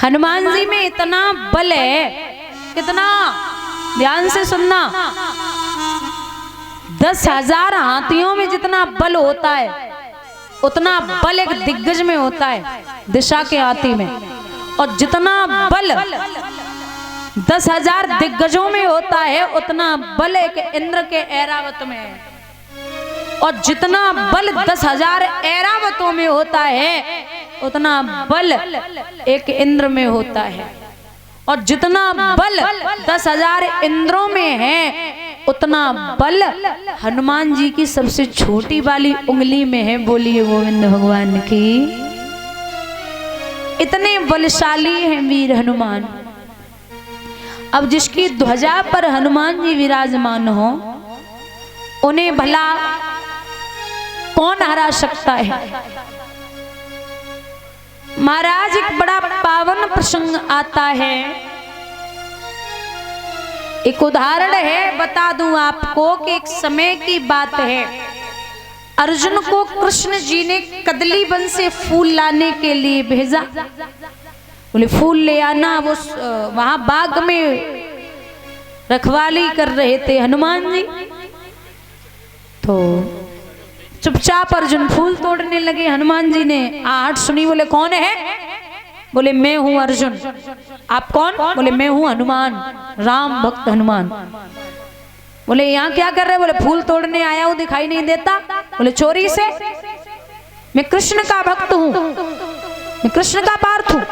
हनुमान जी में इतना बल है, कितना, ध्यान से सुनना, 10,000 हाथियों में जितना बल होता है उतना बल एक दिग्गज में होता है, दिशा के हाथी में। और जितना बल 10,000 दिग्गजों में होता है उतना बल एक इंद्र के ऐरावत में है। और जितना बल 10,000 ऐरावतों में होता है उतना बल एक इंद्र में होता है। और जितना बल 10,000 इंद्रों में है उतना बल हनुमान जी की सबसे छोटी वाली उंगली में है। बोलिए गोविंद भगवान की। इतने बलशाली हैं वीर हनुमान। अब जिसकी ध्वजा पर हनुमान जी विराजमान हो उन्हें भला कौन हरा सकता है। महाराज एक बड़ा पावन प्रसंग आता है, एक उदाहरण है, बता दूं आपको कि एक समय की बात है। अर्जुन को कृष्ण जी ने कदली वन से फूल लाने के लिए भेजा। बोले फूल ले आना। वो वहां बाग में रखवाली कर रहे थे हनुमान जी, तो चुपचाप अर्जुन फूल तोड़ने लगे। हनुमान जी ने आहट सुनी, बोले कौन है? बोले मैं हूं अर्जुन। आप कौन? बोले मैं हूं हनुमान, राम भक्त हनुमान। बोले यहाँ क्या कर रहे? बोले फूल तोड़ने आया हूं, दिखाई नहीं देता? बोले चोरी से? मैं कृष्ण का भक्त हूं, मैं कृष्ण का पार्थ हूं।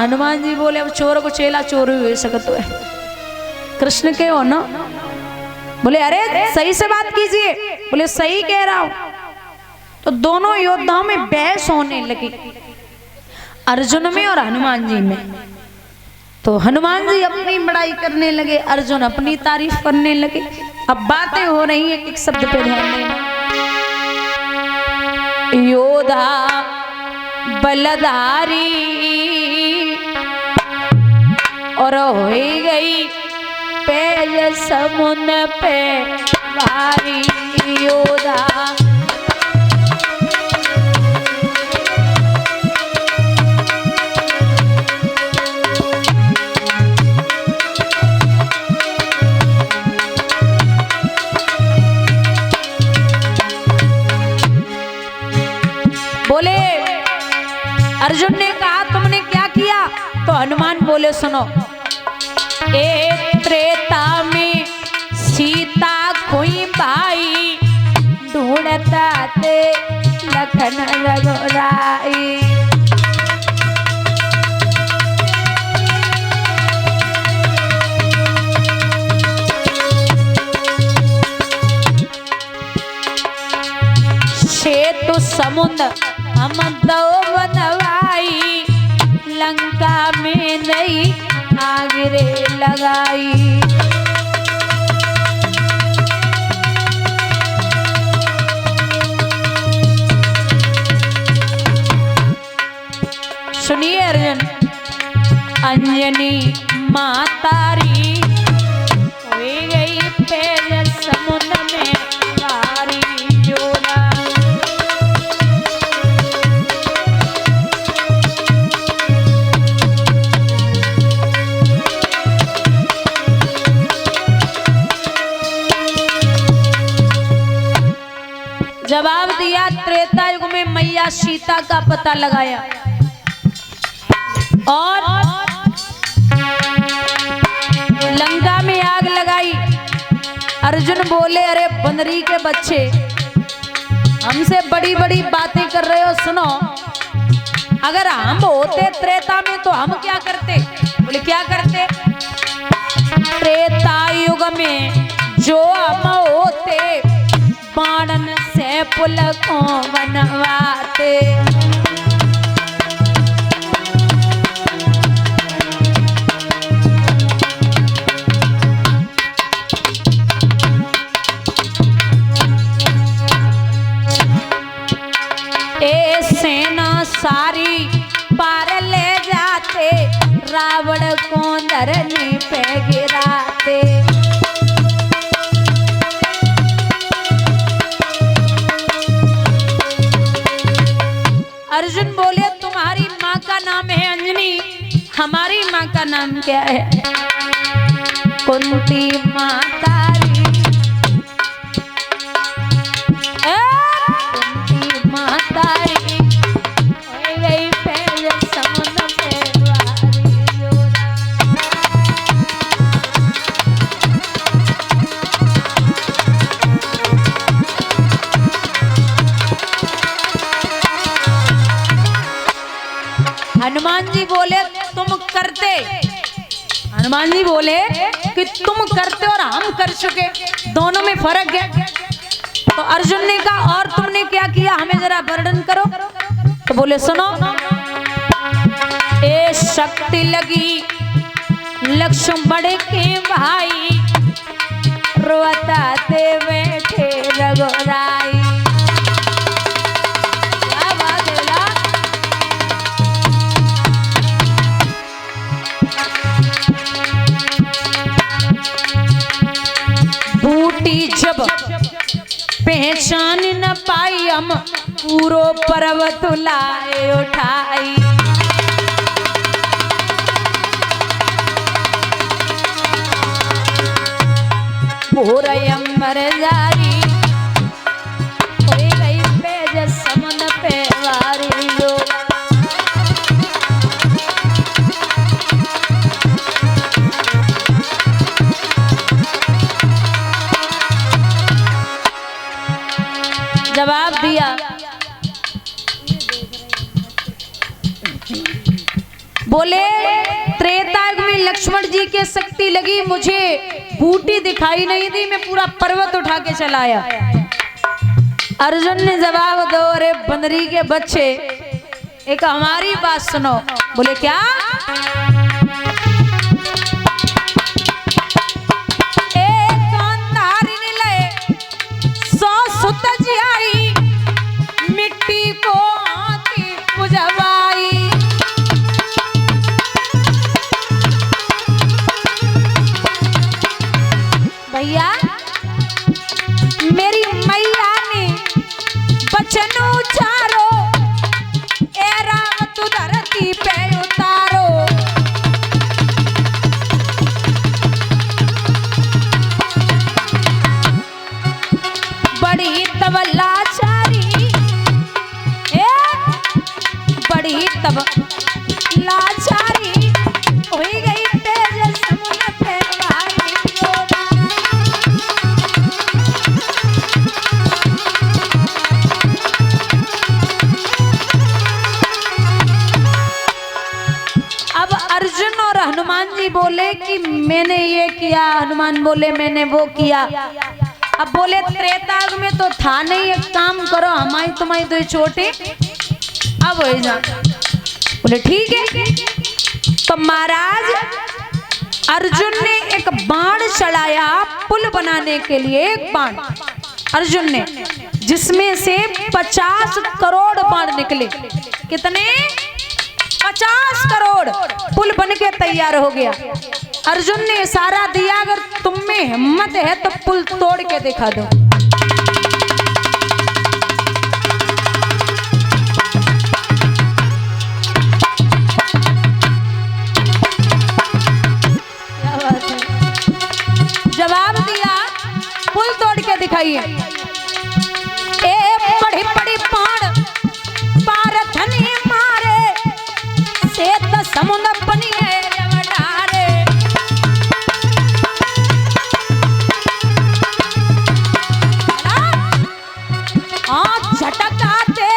हनुमान जी बोले अब चोर को चेला चोर हुई सकत है, कृष्ण के हो ना। बोले अरे सही से बात कीजिए। बोले सही कह रहा हूं। तो दोनों योद्धाओं में बहस होने लगी, अर्जुन में और हनुमान जी में। तो हनुमान जी अपनी बड़ाई करने लगे, अर्जुन अपनी तारीफ करने लगे। अब बातें हो रही है, एक शब्द पे ध्यान देना। योद्धा बलधारी और हो गई पेज समुद्र पे भारी। योद्धा बोले, अर्जुन ने कहा तुमने क्या किया? तो हनुमान बोले सुनो, एक त्रेता में सीता कोई भाई, ढूंढता थे लखन रघुराई। सेतु समुद्र हम दो बनवाई, लंका में नहीं आगरे लगाई। सुनिए अर्जुन, अंजनी मातारी हो गई पैर समुद्र में भारी। योद्धा जवाब दिया, त्रेता युग में मैया सीता का पता लगाया और लंका में आग लगाई। अर्जुन बोले अरे बंदरी के बच्चे, हमसे बड़ी बड़ी बातें कर रहे हो। सुनो, अगर हम होते त्रेता में तो हम क्या करते? बोले क्या करते? त्रेता युग में जो हम होते, बाणन से पुल को बनवाते। ए सेना सारी पार ले जाते, रावण को धरनी पे गिराते। अर्जुन बोले तुम्हारी माँ का नाम है अंजनी, हमारी माँ का नाम क्या है? कुंती माता री, कुंती माता री, गई पैर समुद्र पे वारी योरा। हनुमान जी बोले तुम करते, हनुमान जी बोले कि तुम करते और हम कर चुके, दोनों में फर्क है। तो अर्जुन ने कहा और तुमने क्या किया, हमें जरा वर्णन करो। तो बोले सुनो, ए शक्ति लगी लक्ष्मण के भाई, रोताते बैठे रघुराई। क्या बात है ना? बूटी जब पहचान न पाई, हम पूरो पर्वत लाए उठाई। घोर अंबर जारी, कोई गई पेज समुद्र पे वारी जो। जवाब दिया, बोले त्रेता में लक्ष्मण जी के शक्ति लगी, मुझे बूटी दिखाई नहीं दी, मैं पूरा पर्वत उठा के चलाया। अर्जुन ने जवाब दो, अरे बंदरी के बच्चे, एक हमारी बात सुनो। बोले क्या? मिट्टी को आती पुजवाई, भैया मेरी मैया ने बचन उचारो, ए राम तू धरती पे उतारो। बड़ी तबलाचारी, बड़ी तब लाचारी, होई गई तेज समुद्र पे वारी योरा। अब अर्जुन और हनुमान जी बोले कि मैंने ये किया, हनुमान बोले मैंने वो किया। अब बोले त्रेतायुग में तो था नहीं, एक काम करो हमारी तुम्हारी दो चोटें अब हो जा। बोले ठीक है। तो महाराज अर्जुन ने एक बाण चलाया पुल बनाने के लिए, एक बाण अर्जुन ने, जिसमें से 50 करोड़ बाण निकले। कितने? 50 करोड़। पुल बन के तैयार हो गया। अर्जुन ने इशारा दिया, अगर तुम में हिम्मत है तो पुल तोड़ के दिखा दो। जवाब दिया, पुल तोड़ के दिखाइए। ए बड़ी बड़ी बाण पारथनी मारे, से तो समुद्र बनी है रवडारे। झटकाते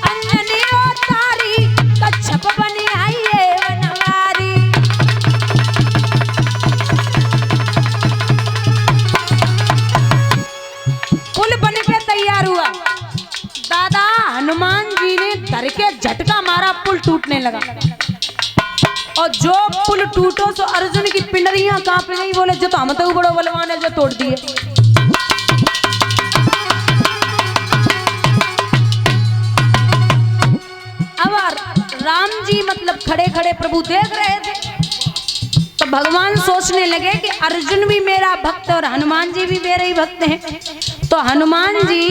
अंजनी तारी, कच्छप बनी आई है वनवारी। पुल बन के तैयार हुआ। दादा हनुमान जी ने धर के झटका मारा, पुल टूटने लगा। और जो पुल टूटो तो अर्जुन की पिंडलियां कांप गई। बोले जो तो हम तो बड़ो बलवान है जो तोड़ दिए। राम जी मतलब खड़े खड़े प्रभु देख रहे थे, तो भगवान सोचने लगे कि अर्जुन भी मेरा भक्त और हनुमान जी भी मेरे ही भक्त हैं। तो हनुमान जी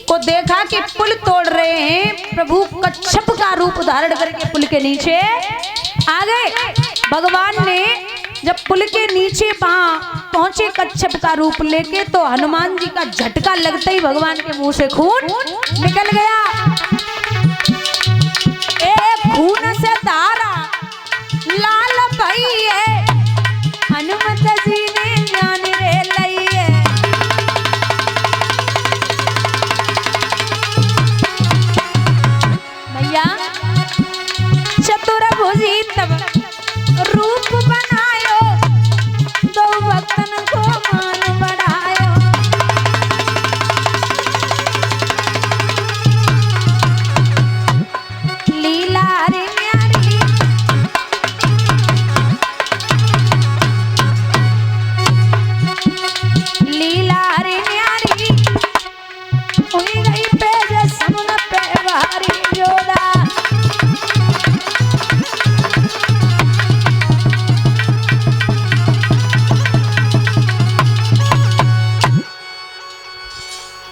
को को देखा कि पुल तोड़ रहे हैं। प्रभु कच्छप का रूप धारण करके पुल के नीचे आ गए। भगवान ने जब पुल के नीचे पहुंचे कच्छप का रूप लेके, तो हनुमान जी का झटका लगते ही भगवान के मुंह से खून निकल गया। खून से धारा लाल भई है, हनुमत जी ने ज्ञान रे लई है। भैया चतुर्भुजी तब रूप बनायो, दो भक्तन को मान बढ़ायो। लीला रे न्यारी, लीला रे न्यारी, हुई गई पे जसमन पे भारी जोदा।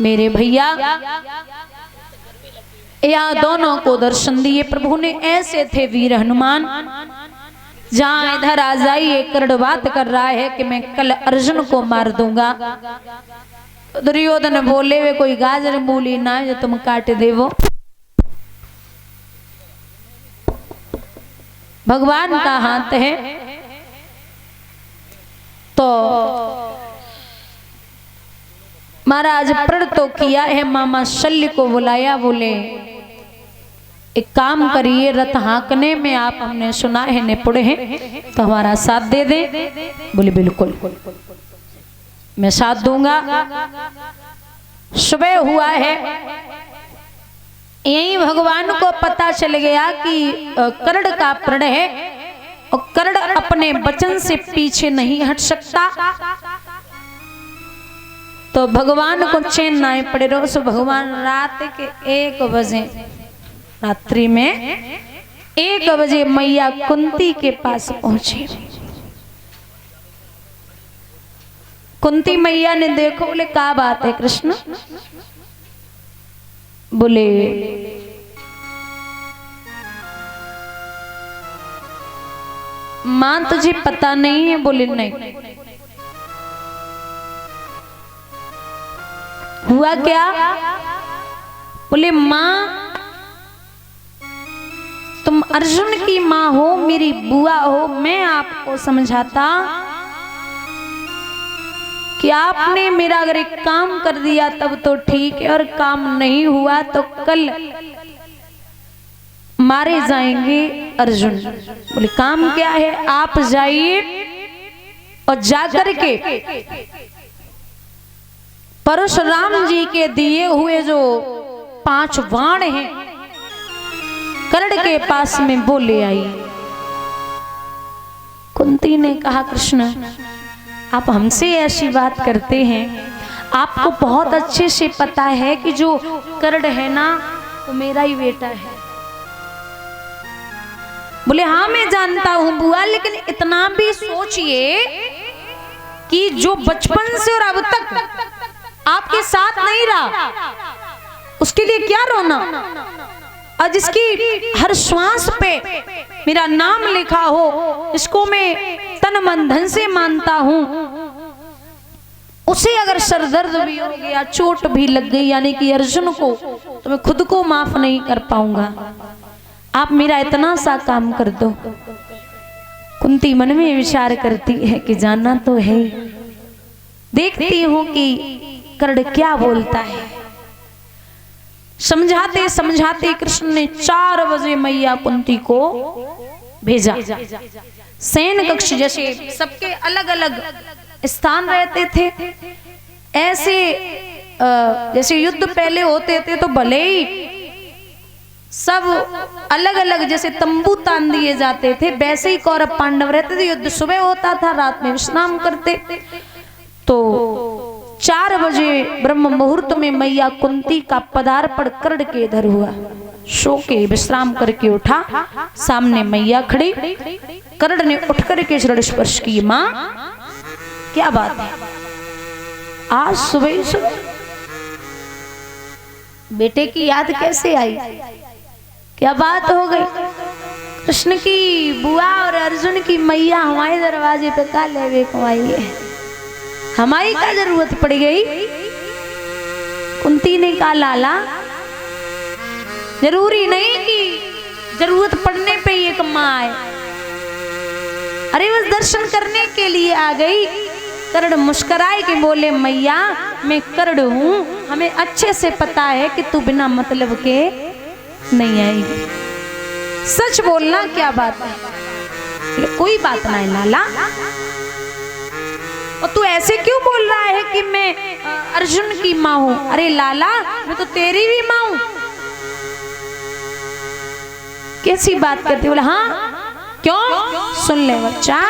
मेरे भैया यहाँ दोनों को दर्शन दिए प्रभु ने। ऐसे थे वीर हनुमान। जहां इधर आ जाइए, कर्ण बात कर रहा है कि मैं कल अर्जुन को मार दूंगा। दुर्योधन बोले वे कोई गाजर मूली ना जो तुम काट देवो। भगवान का हाथ है। तो महाराज प्रण तो किया है, मामा शल्य को बुलाया। बोले एक काम करिए, रथ हाँकने में आप हमने सुना है निपुण हैं, तो हमारा साथ दे दे। बोले बिल्कुल मैं साथ दूंगा। सुबह हुआ है, यही भगवान को पता चल गया कि कर्ण का प्रण है और कर्ण अपने वचन से पीछे नहीं हट सकता। तो भगवान को चैन ना पड़े। रोज भगवान रात के 1 बजे, रात्रि में 1 बजे मैया कुंती के पास पहुंचे। कुंती मैया ने देखो, बोले क्या बात है कृष्ण? बोले मां तुझे पता नहीं है? बोले नहीं। हुआ क्या? बोले मां तुम अर्जुन की मां हो, मेरी बुआ हो। मैं आपको समझाता कि आपने मेरा अगर एक काम कर दिया तब तो ठीक है, और काम नहीं हुआ तो कल मारे जाएंगे अर्जुन। बोले काम क्या है? आप जाइए और जाकर के परशुराम जी के दिए हुए जो 5 बाण हैं कर्ण के पास में वो ले आई। कुंती ने कहा कृष्ण आप हमसे ऐसी बात करते हैं, आपको बहुत अच्छे से पता है कि जो कर्ण है ना वो मेरा ही बेटा है। बोले हाँ मैं जानता हूं बुआ, लेकिन इतना भी सोचिए कि जो बचपन से और अब तक आपके साथ नहीं रहा, उसके लिए क्या रोना? और जिसकी हर श्वास पे मेरा नाम लिखा हो, इसको मैं तन मन धन से मानता हूं, उसे अगर सरदर्द भी हो गया, चोट भी लग गई, यानी कि अर्जुन को, तो मैं खुद को माफ नहीं कर पाऊंगा। आप मेरा इतना सा काम कर दो। कुंती मन में विचार करती है कि जानना तो है, देखती हूं कि कर्ण क्या बोलता है। समझाते समझाते कृष्ण ने 4 बजे मैया कुंती को भेजा। सैन कक्ष जैसे सबके अलग अलग स्थान रहते थे, ऐसे जैसे युद्ध पहले होते थे तो भले ही सब अलग अलग जैसे तंबू तान दिए जाते थे, वैसे ही कौरव पांडव रहते थे। युद्ध सुबह होता था, रात में विश्राम करते। तो 4 बजे ब्रह्म मुहूर्त में मैया कुंती का पदार्पण कर्ण के इधर हुआ। सो के विश्राम करके उठा, सामने मैया खड़ी। कर्ण ने उठ करके ऋण स्पर्श की। मां क्या बात है, आज सुबह सुबह बेटे की याद कैसे आई, क्या बात हो गई। कृष्ण की बुआ और अर्जुन की मैया हमारे दरवाजे पे का लेवे कमाई है, हमारी का जरूरत पड़ गई। कुंती ने कहा लाला जरूरी नहीं कि जरूरत पड़ने पे ये कमा आए, अरे बस दर्शन करने के लिए आ गई। कर्ण मुस्कुराए के बोले मैया मैं कर्ण हूं, हमें अच्छे से पता है कि तू बिना मतलब के नहीं आएगी, सच बोलना क्या बात है। कोई बात नहीं लाला, और तू ऐसे क्यों बोल रहा है कि मैं अर्जुन की माँ हूं। अरे लाला मैं तो तेरी भी माँ हूं। कैसी बात करती, बोले हाँ क्यों, सुन ले बच्चा।